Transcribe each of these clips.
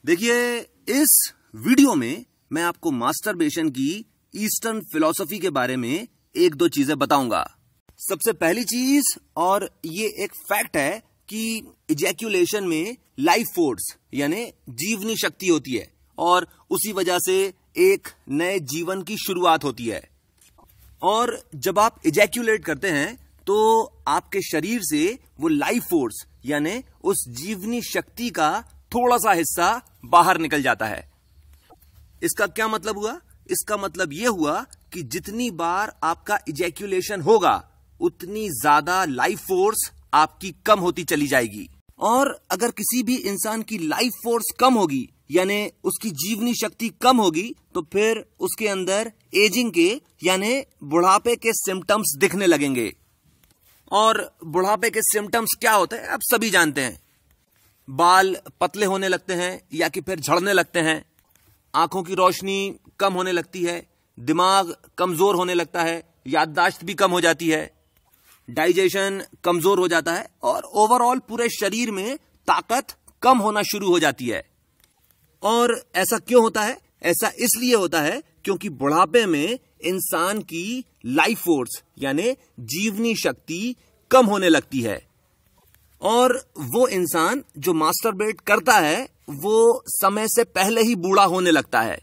देखिए, इस वीडियो में मैं आपको मास्टरबेशन की ईस्टर्न फिलॉसफी के बारे में एक दो चीजें बताऊंगा। सबसे पहली चीज, और ये एक फैक्ट है कि इजैक्यूलेशन में लाइफ फोर्स यानी जीवनी शक्ति होती है और उसी वजह से एक नए जीवन की शुरुआत होती है। और जब आप इजैक्यूलेट करते हैं तो आपके शरीर से वो लाइफ फोर्स यानी उस जीवनी शक्ति का थोड़ा सा हिस्सा बाहर निकल जाता है। इसका क्या मतलब हुआ? इसका मतलब यह हुआ कि जितनी बार आपका इजैक्यूलेशन होगा उतनी ज्यादा लाइफ फोर्स आपकी कम होती चली जाएगी। और अगर किसी भी इंसान की लाइफ फोर्स कम होगी यानी उसकी जीवनी शक्ति कम होगी तो फिर उसके अंदर एजिंग के यानी बुढ़ापे के सिम्टम्स दिखने लगेंगे। और बुढ़ापे के सिम्टम्स क्या होते हैं आप सभी जानते हैं। बाल पतले होने लगते हैं या कि फिर झड़ने लगते हैं, आंखों की रोशनी कम होने लगती है, दिमाग कमजोर होने लगता है, याददाश्त भी कम हो जाती है, डाइजेशन कमजोर हो जाता है और ओवरऑल पूरे शरीर में ताकत कम होना शुरू हो जाती है। और ऐसा क्यों होता है? ऐसा इसलिए होता है क्योंकि बुढ़ापे में इंसान की लाइफ फोर्स यानी जीवनी शक्ति कम होने लगती है और वो इंसान जो मास्टरबेट करता है वो समय से पहले ही बूढ़ा होने लगता है।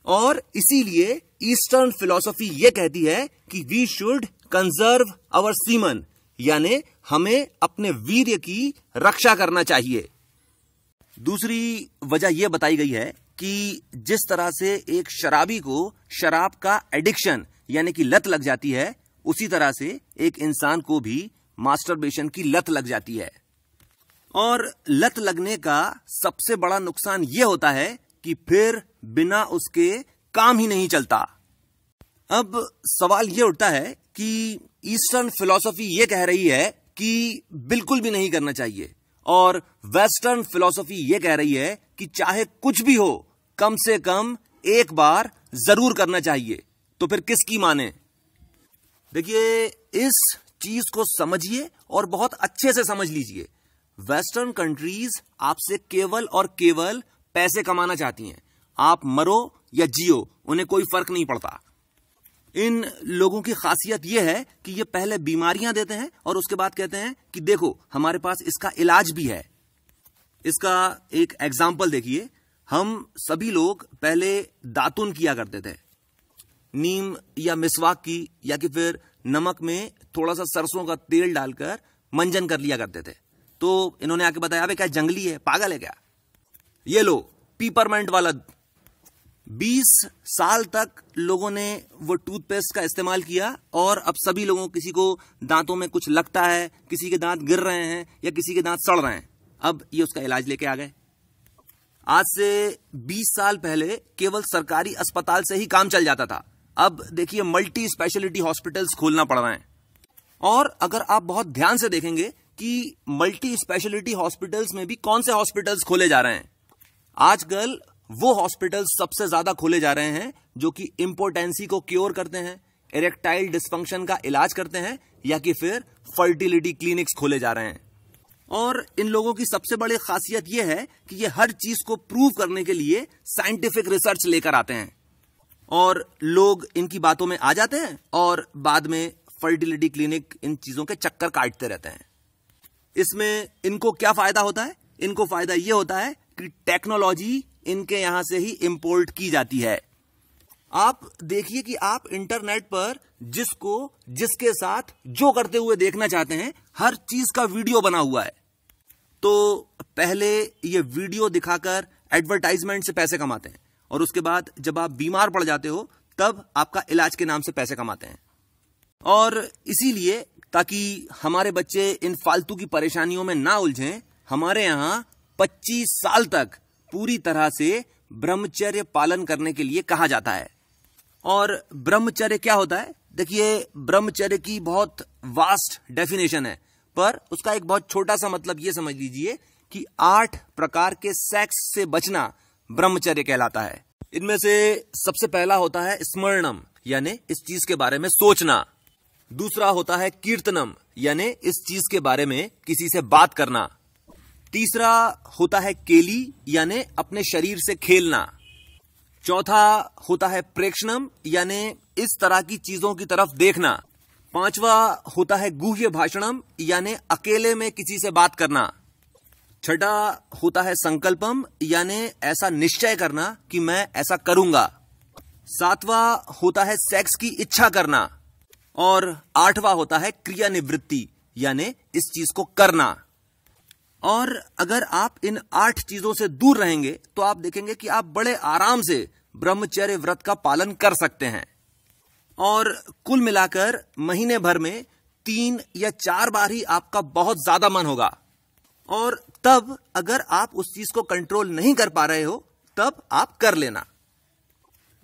और इसीलिए ईस्टर्न फिलॉसफी ये कहती है कि we should conserve our semen यानी हमें अपने वीर्य की रक्षा करना चाहिए। दूसरी वजह यह बताई गई है कि जिस तरह से एक शराबी को शराब का एडिक्शन यानी कि लत लग जाती है, उसी तरह से एक इंसान को भी मास्टरबेशन की लत लग जाती है। और लत लगने का सबसे बड़ा नुकसान यह होता है कि फिर बिना उसके काम ही नहीं चलता। अब सवाल यह उठता है कि ईस्टर्न फिलॉसफी यह कह रही है कि बिल्कुल भी नहीं करना चाहिए और वेस्टर्न फिलॉसफी यह कह रही है कि चाहे कुछ भी हो कम से कम एक बार जरूर करना चाहिए। तो फिर किसकी माने? देखिए, इस चीज को समझिए और बहुत अच्छे से समझ लीजिए। वेस्टर्न कंट्रीज आपसे केवल और केवल पैसे कमाना चाहती हैं। आप मरो या जियो, उन्हें कोई फर्क नहीं पड़ता। इन लोगों की खासियत यह है कि ये पहले बीमारियां देते हैं और उसके बाद कहते हैं कि देखो हमारे पास इसका इलाज भी है। इसका एक एग्जाम्पल देखिए। हम सभी लोग पहले दातुन किया करते थे, नीम या मिसवाक की या कि फिर नमक में थोड़ा सा सरसों का तेल डालकर मंजन कर लिया करते थे। तो इन्होंने आके बताया अबे क्या जंगली है, पागल है क्या? ये लो पीपरमेंट वाला। 20 साल तक लोगों ने वो टूथपेस्ट का इस्तेमाल किया और अब सभी लोगों, किसी को दांतों में कुछ लगता है, किसी के दांत गिर रहे हैं या किसी के दांत सड़ रहे हैं, अब ये उसका इलाज लेके आ गए। आज से 20 साल पहले केवल सरकारी अस्पताल से ही काम चल जाता था। अब देखिए मल्टी स्पेशलिटी हॉस्पिटल्स खोलना पड़ रहे हैं। और अगर आप बहुत ध्यान से देखेंगे कि मल्टी स्पेशलिटी हॉस्पिटल्स में भी कौन से हॉस्पिटल्स खोले जा रहे हैं, आजकल वो हॉस्पिटल्स सबसे ज्यादा खोले जा रहे हैं जो कि इंपोर्टेंसी को क्योर करते हैं, इरेक्टाइल डिस्फंक्शन का इलाज करते हैं या कि फिर फर्टिलिटी क्लिनिक्स खोले जा रहे हैं। और इन लोगों की सबसे बड़ी खासियत यह है कि ये हर चीज को प्रूव करने के लिए साइंटिफिक रिसर्च लेकर आते हैं और लोग इनकी बातों में आ जाते हैं और बाद में फर्टिलिटी क्लिनिक इन चीजों के चक्कर काटते रहते हैं। इसमें इनको क्या फायदा होता है? इनको फायदा यह होता है कि टेक्नोलॉजी इनके यहां से ही इंपोर्ट की जाती है। आप देखिए कि आप इंटरनेट पर जिसको जिसके साथ जो करते हुए देखना चाहते हैं हर चीज का वीडियो बना हुआ है। तो पहले ये वीडियो दिखाकर एडवर्टाइजमेंट से पैसे कमाते हैं और उसके बाद जब आप बीमार पड़ जाते हो तब आपका इलाज के नाम से पैसे कमाते हैं। और इसीलिए ताकि हमारे बच्चे इन फालतू की परेशानियों में ना उलझें, हमारे यहां 25 साल तक पूरी तरह से ब्रह्मचर्य पालन करने के लिए कहा जाता है। और ब्रह्मचर्य क्या होता है? देखिए, ब्रह्मचर्य की बहुत वास्ट डेफिनेशन है, पर उसका एक बहुत छोटा सा मतलब यह समझ लीजिए कि 8 प्रकार के सेक्स से बचना ब्रह्मचर्य कहलाता है। इनमें से सबसे पहला होता है स्मरणम यानी इस चीज के बारे में सोचना। दूसरा होता है कीर्तनम यानी इस चीज के बारे में किसी से बात करना। तीसरा होता है केली यानी अपने शरीर से खेलना। चौथा होता है प्रेक्षणम यानी इस तरह की चीजों की तरफ देखना। पांचवा होता है गुह्य भाषणम यानी अकेले में किसी से बात करना। छठा होता है संकल्पम यानी ऐसा निश्चय करना कि मैं ऐसा करूंगा। सातवां होता है सेक्स की इच्छा करना। और आठवां होता है क्रिया निवृत्ति यानी इस चीज को करना। और अगर आप इन 8 चीजों से दूर रहेंगे तो आप देखेंगे कि आप बड़े आराम से ब्रह्मचर्य व्रत का पालन कर सकते हैं। और कुल मिलाकर महीने भर में 3 या 4 बार ही आपका बहुत ज्यादा मन होगा। और तब अगर आप उस चीज को कंट्रोल नहीं कर पा रहे हो तब आप कर लेना।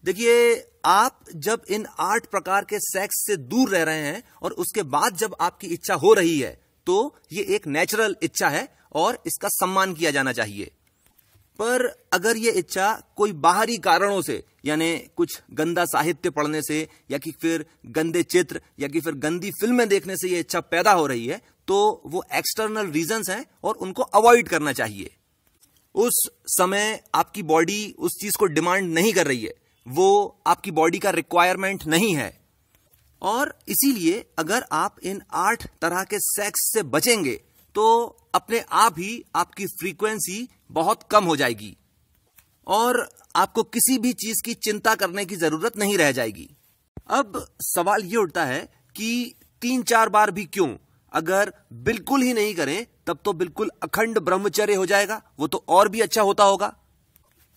देखिए, आप जब इन 8 प्रकार के सेक्स से दूर रह रहे हैं और उसके बाद जब आपकी इच्छा हो रही है तो ये एक नेचुरल इच्छा है और इसका सम्मान किया जाना चाहिए। पर अगर ये इच्छा कोई बाहरी कारणों से यानी कुछ गंदा साहित्य पढ़ने से या कि फिर गंदे चित्र या कि फिर गंदी फिल्में देखने से ये इच्छा पैदा हो रही है तो वो एक्सटर्नल रीजंस हैं और उनको अवॉइड करना चाहिए। उस समय आपकी बॉडी उस चीज को डिमांड नहीं कर रही है, वो आपकी बॉडी का रिक्वायरमेंट नहीं है। और इसीलिए अगर आप इन 8 तरह के सेक्स से बचेंगे तो अपने आप ही आपकी फ्रीक्वेंसी बहुत कम हो जाएगी और आपको किसी भी चीज की चिंता करने की जरूरत नहीं रह जाएगी। अब सवाल ये उठता है कि 3-4 बार भी क्यों? अगर बिल्कुल ही नहीं करें तब तो बिल्कुल अखंड ब्रह्मचर्य हो जाएगा, वो तो और भी अच्छा होता होगा।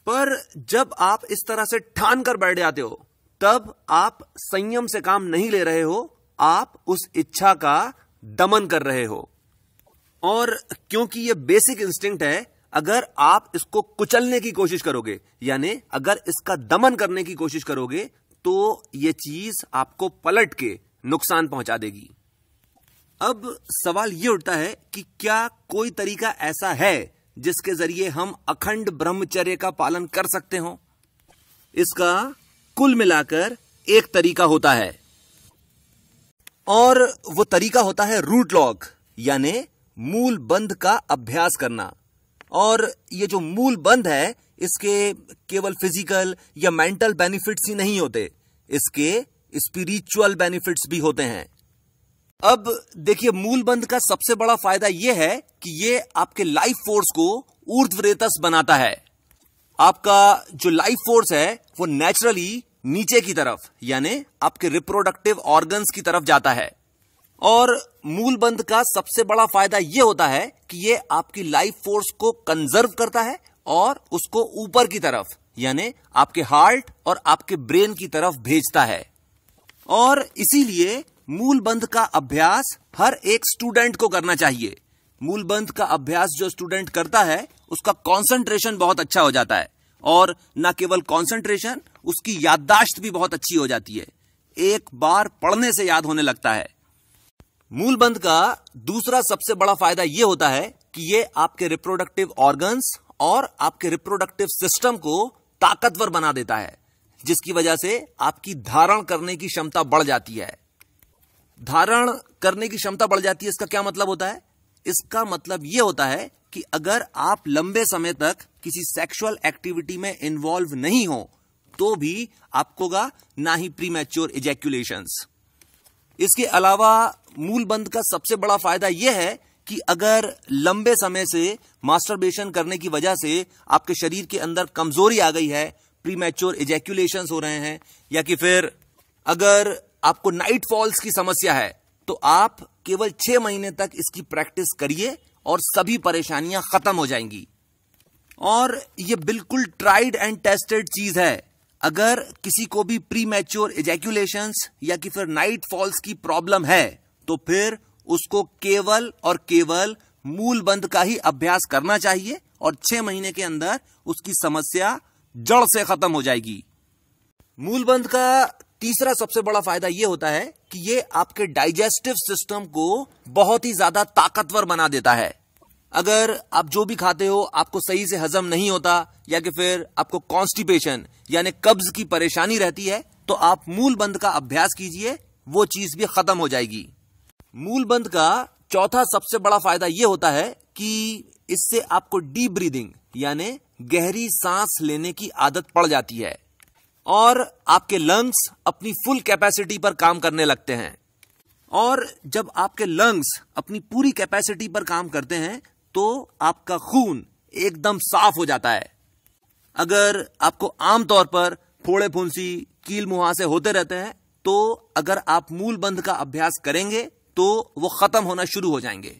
पर जब आप इस तरह से ठान कर बैठ जाते हो तब आप संयम से काम नहीं ले रहे हो, आप उस इच्छा का दमन कर रहे हो। और क्योंकि ये बेसिक इंस्टिंक्ट है, अगर आप इसको कुचलने की कोशिश करोगे यानी अगर इसका दमन करने की कोशिश करोगे तो ये चीज आपको पलट के नुकसान पहुंचा देगी। अब सवाल ये उठता है कि क्या कोई तरीका ऐसा है जिसके जरिए हम अखंड ब्रह्मचर्य का पालन कर सकते हो? इसका कुल मिलाकर एक तरीका होता है और वो तरीका होता है रूट लॉक यानी मूल बंध का अभ्यास करना। और ये जो मूल बंध है इसके केवल फिजिकल या मेंटल बेनिफिट्स ही नहीं होते, इसके स्पिरिचुअल बेनिफिट्स भी होते हैं। अब देखिए, मूल बंध का सबसे बड़ा फायदा यह है कि ये आपके लाइफ फोर्स को ऊर्ध्वरेतस बनाता है। आपका जो लाइफ फोर्स है वो नेचुरली नीचे की तरफ यानी आपके रिप्रोडक्टिव ऑर्गन्स की तरफ जाता है। और मूल बंध का सबसे बड़ा फायदा यह होता है कि ये आपकी लाइफ फोर्स को कंजर्व करता है और उसको ऊपर की तरफ यानी आपके हार्ट और आपके ब्रेन की तरफ भेजता है। और इसीलिए मूल बंध का अभ्यास हर एक स्टूडेंट को करना चाहिए। मूल बंध का अभ्यास जो स्टूडेंट करता है उसका कंसंट्रेशन बहुत अच्छा हो जाता है और न केवल कंसंट्रेशन, उसकी याददाश्त भी बहुत अच्छी हो जाती है, एक बार पढ़ने से याद होने लगता है। मूल बंध का दूसरा सबसे बड़ा फायदा यह होता है कि ये आपके रिप्रोडक्टिव ऑर्गन्स और आपके रिप्रोडक्टिव सिस्टम को ताकतवर बना देता है, जिसकी वजह से आपकी धारण करने की क्षमता बढ़ जाती है। धारण करने की क्षमता बढ़ जाती है, इसका क्या मतलब होता है? इसका मतलब यह होता है कि अगर आप लंबे समय तक किसी सेक्सुअल एक्टिविटी में इन्वॉल्व नहीं हो तो भी आपको होगा ना ही प्रीमैच्योर इजैक्यूलेशंस। इसके अलावा मूल बंध का सबसे बड़ा फायदा यह है कि अगर लंबे समय से मास्टरबेशन करने की वजह से आपके शरीर के अंदर कमजोरी आ गई है, प्रीमैच्योर इजैक्यूलेशंस हो रहे हैं, या कि फिर अगर आपको नाइट फॉल्स की समस्या है तो आप केवल 6 महीने तक इसकी प्रैक्टिस करिए और सभी परेशानियां खत्म हो जाएंगी। और ये बिल्कुल ट्राइड एंड टेस्टेड चीज है। अगर किसी को भी प्रीमैच्योर इजैक्यूलेशंस या कि फिर नाइट फॉल्स की प्रॉब्लम है तो फिर उसको केवल और केवल मूल बंध का ही अभ्यास करना चाहिए और 6 महीने के अंदर उसकी समस्या जड़ से खत्म हो जाएगी। मूल बंध का तीसरा सबसे बड़ा फायदा यह होता है कि ये आपके डाइजेस्टिव सिस्टम को बहुत ही ज्यादा ताकतवर बना देता है। अगर आप जो भी खाते हो आपको सही से हजम नहीं होता या कि फिर आपको कॉन्स्टिपेशन यानी कब्ज की परेशानी रहती है तो आप मूल बंध का अभ्यास कीजिए, वो चीज भी खत्म हो जाएगी। मूल बंध का चौथा सबसे बड़ा फायदा यह होता है कि इससे आपको डीप ब्रीदिंग यानी गहरी सांस लेने की आदत पड़ जाती है और आपके लंग्स अपनी फुल कैपेसिटी पर काम करने लगते हैं। और जब आपके लंग्स अपनी पूरी कैपेसिटी पर काम करते हैं तो आपका खून एकदम साफ हो जाता है। अगर आपको आमतौर पर फोड़े फुंसी कील मुहासे होते रहते हैं तो अगर आप मूल बंध का अभ्यास करेंगे तो वो खत्म होना शुरू हो जाएंगे।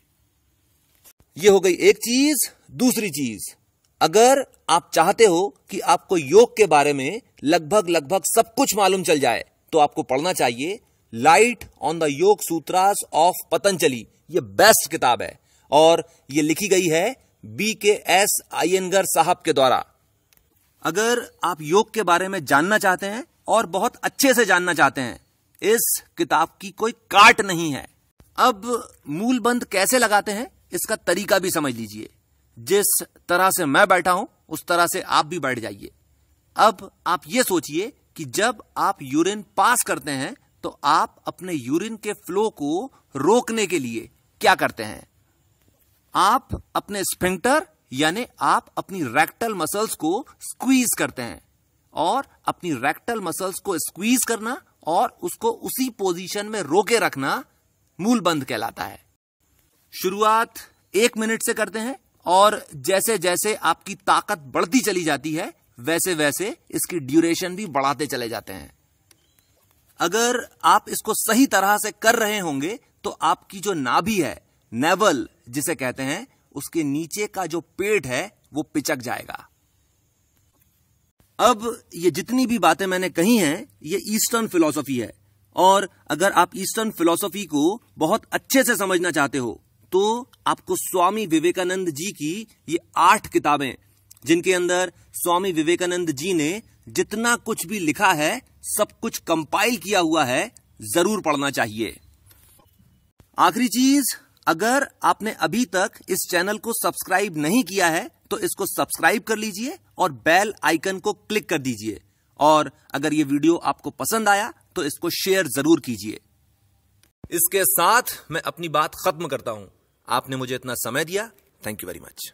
ये हो गई एक चीज। दूसरी चीज, अगर आप चाहते हो कि आपको योग के बारे में लगभग सब कुछ मालूम चल जाए तो आपको पढ़ना चाहिए लाइट ऑन द योग सूत्रास ऑफ पतंजलि। ये बेस्ट किताब है और ये लिखी गई है BKS अयंगर साहब के द्वारा। अगर आप योग के बारे में जानना चाहते हैं और बहुत अच्छे से जानना चाहते हैं, इस किताब की कोई काट नहीं है। अब मूल बंध कैसे लगाते हैं इसका तरीका भी समझ लीजिए। जिस तरह से मैं बैठा हूं उस तरह से आप भी बैठ जाइए। अब आप ये सोचिए कि जब आप यूरिन पास करते हैं तो आप अपने यूरिन के फ्लो को रोकने के लिए क्या करते हैं? आप अपने स्फिंक्टर यानी आप अपनी रेक्टल मसल्स को स्क्वीज करते हैं और अपनी रेक्टल मसल्स को स्क्वीज करना और उसको उसी पोजीशन में रोके रखना मूल बंध कहलाता है। शुरुआत 1 मिनट से करते हैं और जैसे जैसे आपकी ताकत बढ़ती चली जाती है वैसे वैसे इसकी ड्यूरेशन भी बढ़ाते चले जाते हैं। अगर आप इसको सही तरह से कर रहे होंगे तो आपकी जो नाभि है, नेवल जिसे कहते हैं, उसके नीचे का जो पेट है वो पिचक जाएगा। अब ये जितनी भी बातें मैंने कही हैं ये ईस्टर्न फिलॉसफी है और अगर आप ईस्टर्न फिलॉसफी को बहुत अच्छे से समझना चाहते हो तो आपको स्वामी विवेकानंद जी की ये 8 किताबें, जिनके अंदर स्वामी विवेकानंद जी ने जितना कुछ भी लिखा है सब कुछ कंपाइल किया हुआ है, जरूर पढ़ना चाहिए। आखिरी चीज, अगर आपने अभी तक इस चैनल को सब्सक्राइब नहीं किया है तो इसको सब्सक्राइब कर लीजिए और बेल आइकन को क्लिक कर दीजिए। और अगर ये वीडियो आपको पसंद आया तो इसको शेयर जरूर कीजिए। इसके साथ मैं अपनी बात खत्म करता हूं। आपने मुझे इतना समय दिया, थैंक यू वेरी मच।